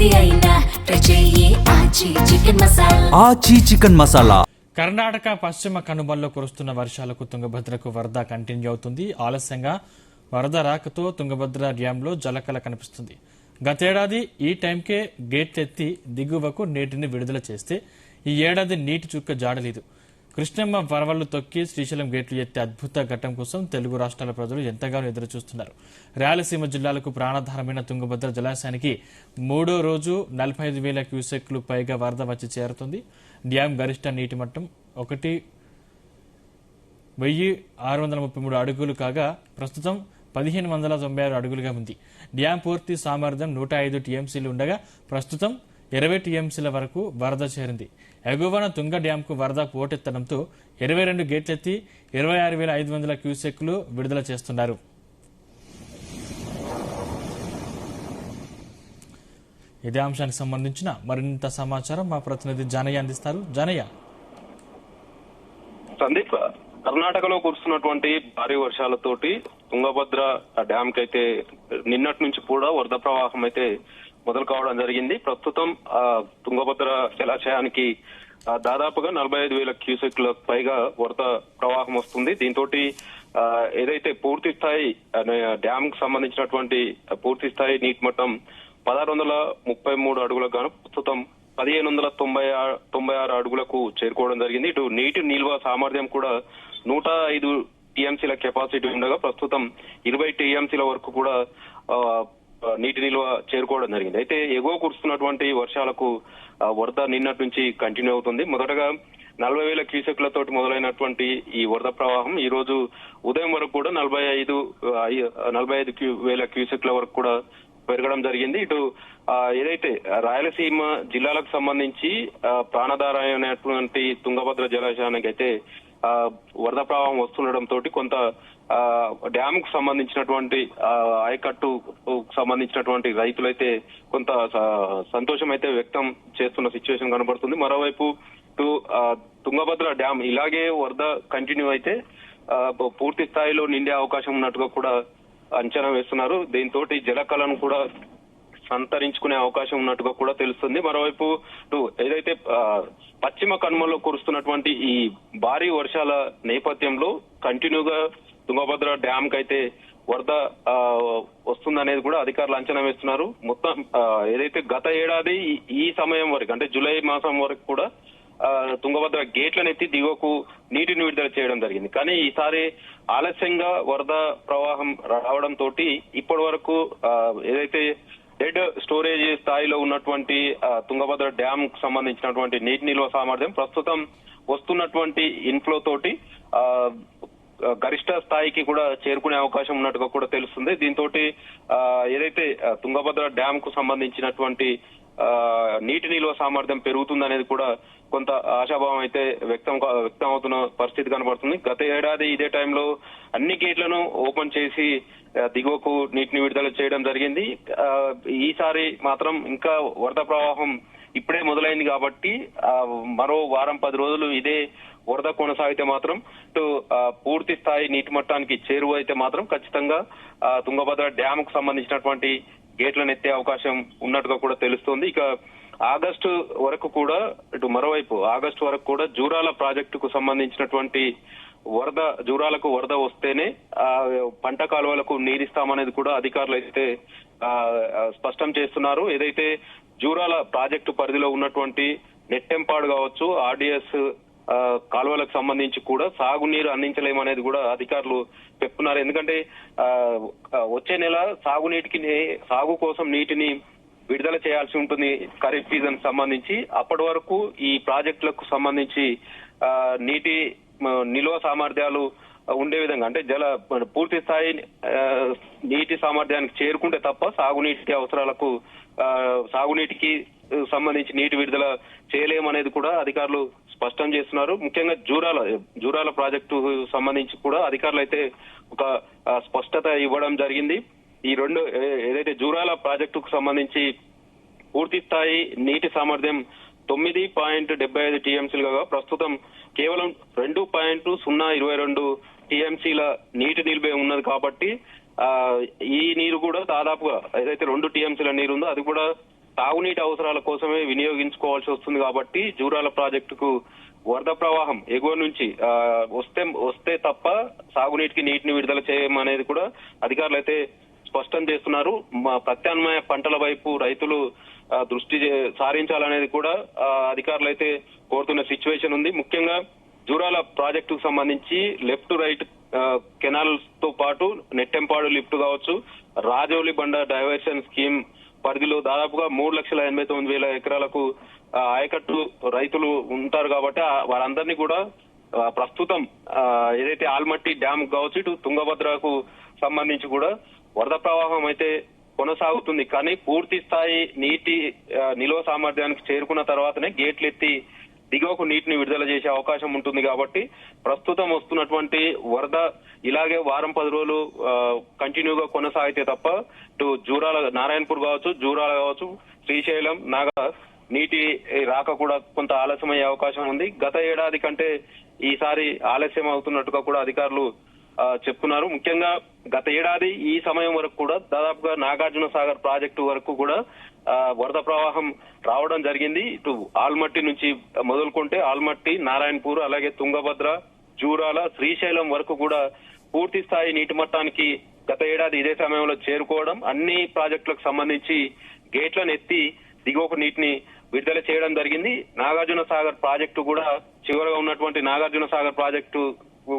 ఏది అయినా ట్రై చెయ్యి ఆచి చికెన్ మసాలా. ఆచి చికెన్ మసాలా. కర్ణాటక పశ్చిమ కనుమల్లో కురుస్తున్న వర్షాలకు తుంగభద్రకు వరద కంటిన్యూ అవుతుంది. ఆలస్యంగా వరద రాకతో తుంగభద్ర డ్యాంలో జలకళ కనిపిస్తుంది. గతేడాది ఈ టైంకే గేట్లెత్తి దిగువకు నీటిని విడుదల చేస్తే ఈ ఏడాది నీటి చుక్క జాడలేదు. కృష్ణమ్మ పరవళ్లు తొక్కి శ్రీశైలం గేట్లు ఎత్తే అద్భుత ఘట్టం కోసం తెలుగు రాష్ట్రాల ప్రజలు ఎంతగానో ఎదురుచూస్తున్నారు. రాయలసీమ జిల్లాలకు ప్రాణాధారమైన తుంగభద్ర జలాశయానికి మూడో రోజు 45,000 క్యూసెక్లు పైగా వరద వచ్చి చేరుతుంది. డ్యాం గరిష్ట నీటి మట్టం 1,633 అడుగులు కాగా ప్రస్తుతం 1,596 అడుగులుగా ఉంది. డ్యాం పూర్తి సామర్థ్యం 105 టీఎంసీలు ఉండగా ప్రస్తుతం 20 టీఎంసీల వరకు వరద చేరింది. ఎగువన తుంగ డ్యాంకు వరద పోటెత్తడంతో 22 గేట్లెత్తి 26,500 క్యూసెక్లు విడుదల చేస్తున్నారు. ఇదే అంశానికి సంబంధించిన మరింత సమాచారం మా ప్రతినిధి జానయ్య అందిస్తారు. జానయ్య. సందీప్, కర్ణాటకలో కురుస్తున్నటువంటి భారీ వర్షాలతోటి తుంగభద్ర డ్యామ్ కి అయితే నిన్నటి నుంచి కూడా వరద ప్రవాహం అయితే మొదలు కావడం జరిగింది. ప్రస్తుతం తుంగభద్ర జలాశయానికి దాదాపుగా 45,000 క్యూసెక్ల పైగా వరద ప్రవాహం వస్తుంది. దీంతో ఏదైతే పూర్తి స్థాయి డ్యామ్ కు సంబంధించినటువంటి పూర్తి స్థాయి నీటి మట్టం 1,633 అడుగులకు గాను ప్రస్తుతం 1,596 అడుగులకు చేరుకోవడం జరిగింది. ఇటు నీటి నిల్వ సామర్థ్యం కూడా 105 టీఎంసీల కెపాసిటీ ఉండగా ప్రస్తుతం 20 టీఎంసీల వరకు కూడా నీటి నిల్వ చేరుకోవడం జరిగింది. అయితే ఎగువ కురుస్తున్నటువంటి వర్షాలకు వరద నిన్నటి నుంచి కంటిన్యూ అవుతుంది. మొదటగా 40,000 క్యూసెక్లతోటి మొదలైనటువంటి ఈ వరద ప్రవాహం ఈ రోజు ఉదయం వరకు కూడా 45,000 క్యూసెక్ల వరకు కూడా పెరగడం జరిగింది. ఇటు ఏదైతే రాయలసీమ జిల్లాలకు సంబంధించి ప్రాణాధారమైనటువంటి తుంగభద్ర జలాశయానికి అయితే వరద ప్రవాహం వస్తుండటంతో కొంత డ్యామ్ కు సంబంధించినటువంటి ఆయకట్టు సంబంధించినటువంటి రైతులైతే కొంత సంతోషం అయితే వ్యక్తం చేస్తున్న సిచ్యువేషన్ కనబడుతుంది. మరోవైపు ఇటు తుంగభద్ర డ్యామ్ ఇలాగే వరద కంటిన్యూ అయితే పూర్తి స్థాయిలో నిండే అవకాశం ఉన్నట్టుగా కూడా అంచనా వేస్తున్నారు. దీంతో జలకళను కూడా సంతరించుకునే అవకాశం ఉన్నట్టుగా కూడా తెలుస్తుంది. మరోవైపు ఏదైతే పశ్చిమ కనుమల్లో కురుస్తున్నటువంటి ఈ భారీ వర్షాల నేపథ్యంలో కంటిన్యూగా తుంగభద్ర డ్యామ్ కి అయితే వరద వస్తుందనేది కూడా అధికారులు అంచనా వేస్తున్నారు. మొత్తం ఏదైతే గత ఏడాది ఈ సమయం వరకు అంటే జూలై మాసం వరకు కూడా తుంగభద్ర గేట్లను ఎత్తి దిగువకు నీటిని విడుదల చేయడం జరిగింది. కానీ ఈసారి ఆలస్యంగా వరద ప్రవాహం రావడంతో ఇప్పటి వరకు ఏదైతే డెడ్ స్టోరేజ్ స్థాయిలో ఉన్నటువంటి తుంగభద్ర డ్యామ్ కు సంబంధించినటువంటి నీటి నిల్వ సామర్థ్యం ప్రస్తుతం వస్తున్నటువంటి ఇన్ఫ్లో తోటి గరిష్ట స్థాయికి కూడా చేరుకునే అవకాశం ఉన్నట్టుగా కూడా తెలుస్తుంది. దీంతో ఏదైతే తుంగభద్ర డ్యామ్ కు సంబంధించినటువంటి నీటి నిల్వ సామర్థ్యం పెరుగుతుందనేది కూడా కొంత ఆశాభావం అయితే వ్యక్తం అవుతున్న పరిస్థితి కనబడుతుంది. గత ఏడాది ఇదే టైంలో అన్ని గేట్లను ఓపెన్ చేసి దిగువకు నీటిని విడుదల చేయడం జరిగింది. ఈసారి మాత్రం ఇంకా వరద ప్రవాహం ఇప్పుడే మొదలైంది కాబట్టి మరో వారం 10 రోజులు ఇదే వరద కొనసాగితే మాత్రం పూర్తి స్థాయి నీటి మట్టానికి చేరువ అయితే మాత్రం ఖచ్చితంగా తుంగభద్ర డ్యామ్ కు సంబంధించినటువంటి గేట్లను ఎత్తే అవకాశం ఉన్నట్టుగా కూడా తెలుస్తోంది. ఇక ఆగస్టు వరకు కూడా మరోవైపు ఆగస్టు వరకు కూడా జూరాల ప్రాజెక్టుకు సంబంధించినటువంటి జూరాలకు వరద వస్తేనే పంట కాలువలకు నీరిస్తామనేది కూడా అధికారులు అయితే స్పష్టం చేస్తున్నారు. ఏదైతే జూరాల ప్రాజెక్టు పరిధిలో ఉన్నటువంటి నెట్టెంపాడు కావచ్చు, ఆర్డీఎస్ కాలువలకు సంబంధించి కూడా సాగునీరు అందించలేమనేది కూడా అధికారులు చెప్తున్నారు. ఎందుకంటే వచ్చే నెల సాగు కోసం నీటిని విడుదల చేయాల్సి ఉంటుంది ఖరీఫ్ సీజన్ సంబంధించి. అప్పటి వరకు ఈ ప్రాజెక్టులకు సంబంధించి నీటి నిల్వ సామర్థ్యాలు ఉండే విధంగా అంటే పూర్తి స్థాయి నీటి సామర్థ్యానికి చేరుకుంటే తప్ప సాగునీటికి సంబంధించి నీటి విడుదల చేయలేమనేది కూడా అధికారులు స్పష్టం చేస్తున్నారు. ముఖ్యంగా జూరాల ప్రాజెక్టు సంబంధించి కూడా అధికారులు అయితే ఒక స్పష్టత ఇవ్వడం జరిగింది. ఈ రెండు ఏదైతే జూరాల ప్రాజెక్టుకు సంబంధించి పూర్తి స్థాయి నీటి సామర్థ్యం 9.75 టీఎంసీలుగా ప్రస్తుతం కేవలం 2.022 టీఎంసీల నీటి నిల్వే ఉన్నది కాబట్టి ఈ నీరు కూడా దాదాపుగా ఏదైతే 2 టీఎంసీల నీరు ఉందో అది కూడా తాగునీటి అవసరాల కోసమే వినియోగించుకోవాల్సి వస్తుంది కాబట్టి జూరాల ప్రాజెక్టుకు వరద ప్రవాహం ఎగువ నుంచి వస్తే తప్ప సాగునీటికి నీటిని విడుదల చేయమనేది కూడా అధికారులు అయితే స్పష్టం చేస్తున్నారు. ప్రత్యామ్నాయ పంటల వైపు రైతులు దృష్టి సారించాలనేది కూడా అధికారులు అయితే కోరుతున్న సిచ్యువేషన్ ఉంది. ముఖ్యంగా జూరాల ప్రాజెక్టుకు సంబంధించి లెఫ్ట్ రైట్ కెనాల్స్ తో పాటు నెట్టెంపాడు లిఫ్ట్ కావచ్చు, రాజౌలి బండ డైవర్షన్ స్కీమ్ పరిధిలో దాదాపుగా 3,89,000 ఎకరాలకు ఆయకట్టు రైతులు ఉంటారు కాబట్టి వారందరినీ కూడా ప్రస్తుతం ఏదైతే ఆల్మట్టి డ్యామ్ కావచ్చు, ఇటు తుంగభద్రకు సంబంధించి కూడా వరద ప్రవాహం అయితే కొనసాగుతుంది. కానీ పూర్తి స్థాయి నీటి నిల్వ సామర్థ్యానికి చేరుకున్న తర్వాతనే గేట్లు ఎత్తి దిగువకు నీటిని విడుదల చేసే అవకాశం ఉంటుంది కాబట్టి ప్రస్తుతం వస్తున్నటువంటి వరద ఇలాగే వారం 10 రోజులు కంటిన్యూగా కొనసాగితే తప్ప ఇటు జూరాల నారాయణపూర్ కావచ్చు, జూరాల కావచ్చు, శ్రీశైలం, నాగా నీటి రాక కూడా కొంత ఆలస్యమయ్యే అవకాశం ఉంది. గత ఏడాది కంటే ఈసారి ఆలస్యం అవుతున్నట్టుగా కూడా అధికారులు చెప్తున్నారు. ముఖ్యంగా గత ఏడాది ఈ సమయం వరకు కూడా దాదాపుగా నాగార్జున సాగర్ ప్రాజెక్టు వరకు కూడా వరద ప్రవాహం రావడం జరిగింది. ఇటు ఆల్మట్టి నుంచి మొదలుకుంటే ఆల్మట్టి, నారాయణపూర్, అలాగే తుంగభద్ర, జూరాల, శ్రీశైలం వరకు కూడా పూర్తి స్థాయి నీటి మట్టానికి గత ఏడాది ఇదే సమయంలో చేరుకోవడం, అన్ని ప్రాజెక్టులకు సంబంధించి గేట్లను ఎత్తి దిగువకు నీటిని విడుదల చేయడం జరిగింది. నాగార్జున సాగర్ ప్రాజెక్టు కూడా చివరగా ఉన్నటువంటి నాగార్జున సాగర్ ప్రాజెక్టు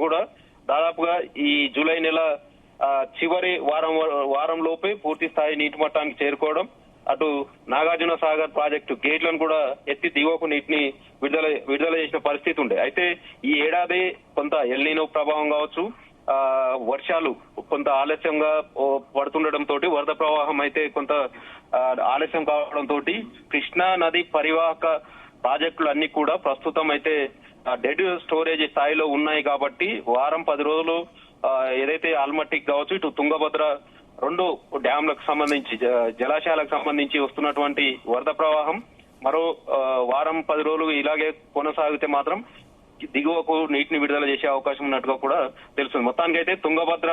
కూడా దాదాపుగా ఈ జూలై నెల చివరి వారం లోపే పూర్తి స్థాయి నీటి మట్టానికి చేరుకోవడం, అటు నాగార్జున సాగర్ ప్రాజెక్టు గేట్లను కూడా ఎత్తి దిగువకు నీటిని విడుదల చేసిన పరిస్థితి ఉండే. అయితే ఈ ఏడాది కొంత ఎల్నినో ప్రభావం కావచ్చు, వర్షాలు కొంత ఆలస్యంగా పడుతుండటంతో వరద ప్రవాహం అయితే కొంత ఆలస్యం కావడంతో కృష్ణా నది పరివాహక ప్రాజెక్టులు అన్ని కూడా ప్రస్తుతం అయితే డెడ్ స్టోరేజ్ స్థాయిలో ఉన్నాయి కాబట్టి వారం 10 రోజులు ఏదైతే ఆల్మట్టికి కావచ్చు, ఇటు తుంగభద్ర 2 డ్యాంలకు సంబంధించి జలాశయాలకు సంబంధించి వస్తున్నటువంటి వరద ప్రవాహం మరో వారం 10 రోజులు ఇలాగే కొనసాగితే మాత్రం దిగువకు నీటిని విడుదల చేసే అవకాశం ఉన్నట్టుగా కూడా తెలుస్తుంది. మొత్తానికైతే తుంగభద్ర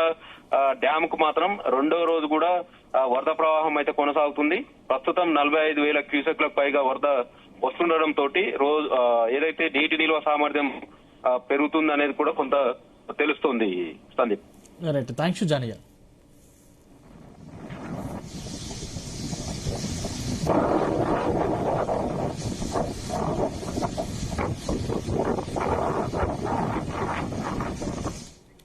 డ్యామ్ కు మాత్రం 2వ రోజు కూడా వరద ప్రవాహం అయితే కొనసాగుతుంది. ప్రస్తుతం 45,000 క్యూసెక్లకు పైగా వరద వస్తుండటంతో రోజు ఏదైతే నీటి నిల్వ సామర్థ్యం పెరుగుతుంది అనేది కూడా కొంత తెలుస్తుంది. Sandeep, right, thanks జానియా.